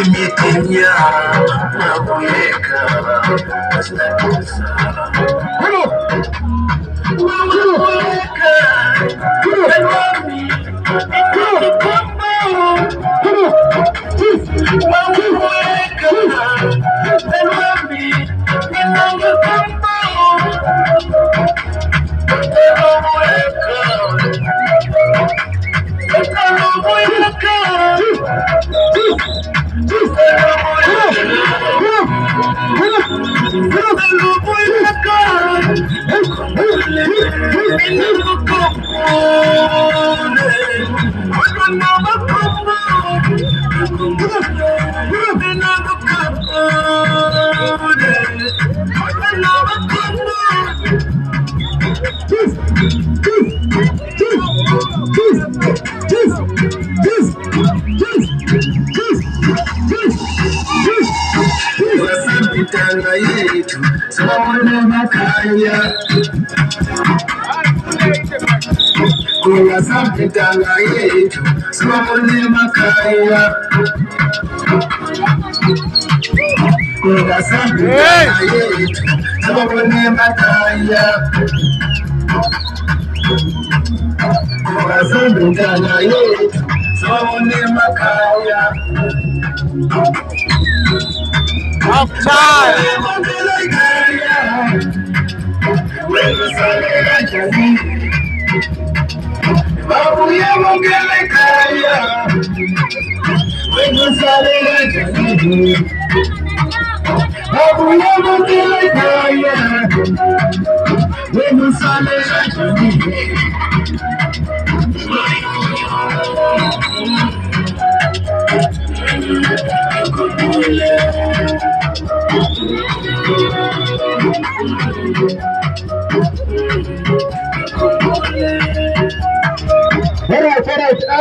Kimya na kuweka mastakusa Tanga yetu sababu makaya kuna sababu tanga yetu sababu makaya kuna sababu tanga yetu sababu makaya kuna sababu tanga yetu sababu makaya. Time. Babu ya mongele kaya, wenu sale jani. Babu ya mongele kaya, wenu sale jani. All right.